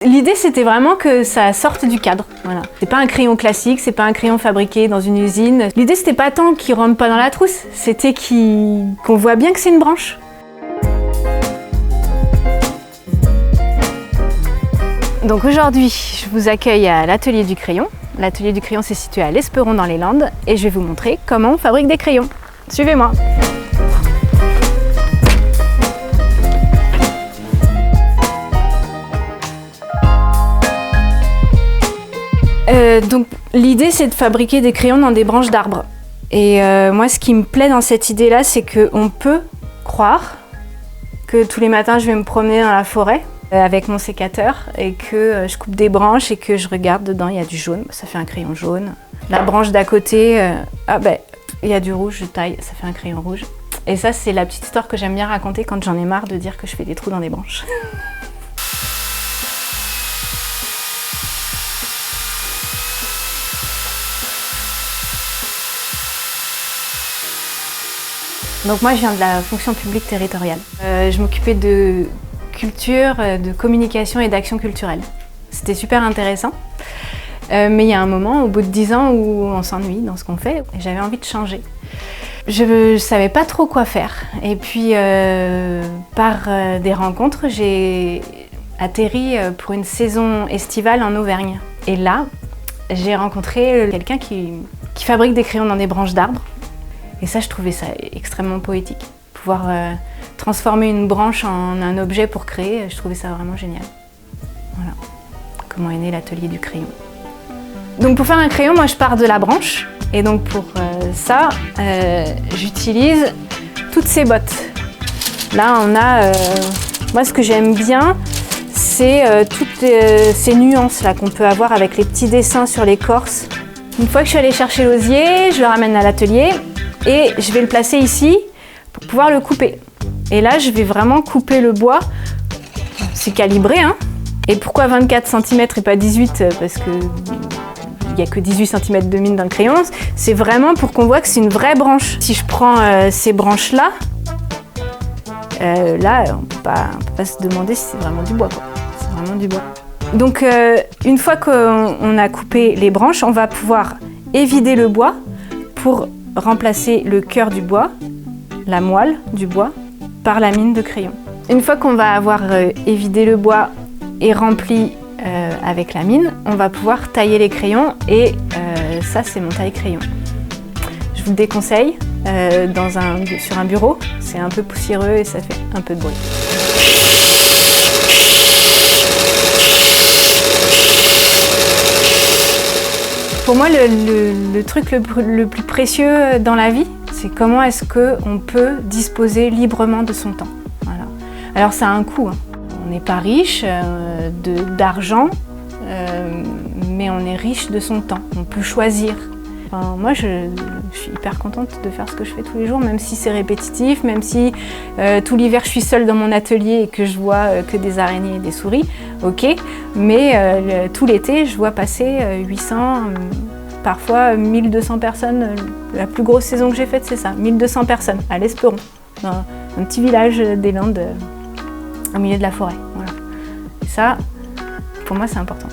L'idée, c'était vraiment que ça sorte du cadre. Voilà. C'est pas un crayon classique, c'est pas un crayon fabriqué dans une usine. L'idée, c'était pas tant qu'il rentre pas dans la trousse, c'était qu'on voit bien que c'est une branche. Donc aujourd'hui, je vous accueille à l'atelier du crayon. L'atelier du crayon, c'est situé à l'Esperon dans les Landes et je vais vous montrer comment on fabrique des crayons. Suivez-moi. Donc l'idée, c'est de fabriquer des crayons dans des branches d'arbres. Et moi, ce qui me plaît dans cette idée-là, c'est qu'on peut croire que tous les matins, je vais me promener dans la forêt avec mon sécateur et que je coupe des branches et que je regarde dedans, il y a du jaune, ça fait un crayon jaune. La branche d'à côté, il y a du rouge, je taille, ça fait un crayon rouge. Et ça, c'est la petite histoire que j'aime bien raconter quand j'en ai marre de dire que je fais des trous dans des branches. Donc moi, je viens de la fonction publique territoriale. Je m'occupais de culture, de communication et d'action culturelle. C'était super intéressant. Mais il y a un moment, au bout de 10 ans, où on s'ennuie dans ce qu'on fait, et j'avais envie de changer. Je ne savais pas trop quoi faire. Et puis, par des rencontres, j'ai atterri pour une saison estivale en Auvergne. Et là, j'ai rencontré quelqu'un qui fabrique des crayons dans des branches d'arbres. Et ça, je trouvais ça extrêmement poétique. Pouvoir transformer une branche en un objet pour créer, je trouvais ça vraiment génial. Voilà comment est né l'atelier du crayon. Donc pour faire un crayon, moi je pars de la branche. Et donc pour ça, j'utilise toutes ces bottes. Là, on a... moi, ce que j'aime bien, c'est toutes ces nuances-là qu'on peut avoir avec les petits dessins sur l'écorce. Une fois que je suis allée chercher l'osier, je le ramène à l'atelier. Et je vais le placer ici pour pouvoir le couper. Et là, je vais vraiment couper le bois. C'est calibré, hein. Et pourquoi 24 cm et pas 18? Parce qu'il n'y a que 18 cm de mine dans le crayon. C'est vraiment pour qu'on voit que c'est une vraie branche. Si je prends ces branches-là, là, on peut pas se demander si c'est vraiment du bois, quoi. C'est vraiment du bois. Donc, une fois qu'on a coupé les branches, on va pouvoir évider le bois pour remplacer le cœur du bois, la moelle du bois, par la mine de crayon. Une fois qu'on va avoir évidé le bois et rempli avec la mine, on va pouvoir tailler les crayons et ça, c'est mon taille-crayon. Je vous le déconseille sur un bureau, c'est un peu poussiéreux et ça fait un peu de bruit. Pour moi, le truc le plus précieux dans la vie, c'est comment est-ce qu'on peut disposer librement de son temps. Voilà. Alors ça a un coût, hein. On n'est pas riche d'argent, mais on est riche de son temps. On peut choisir. Enfin, moi, je suis hyper contente de faire ce que je fais tous les jours, même si c'est répétitif, même si tout l'hiver je suis seule dans mon atelier et que je vois que des araignées et des souris, ok, mais tout l'été je vois passer 800, parfois 1200 personnes. La plus grosse saison que j'ai faite, c'est ça, 1200 personnes à l'Esperon, dans un petit village des Landes, au milieu de la forêt. Voilà. Et ça, pour moi, c'est important.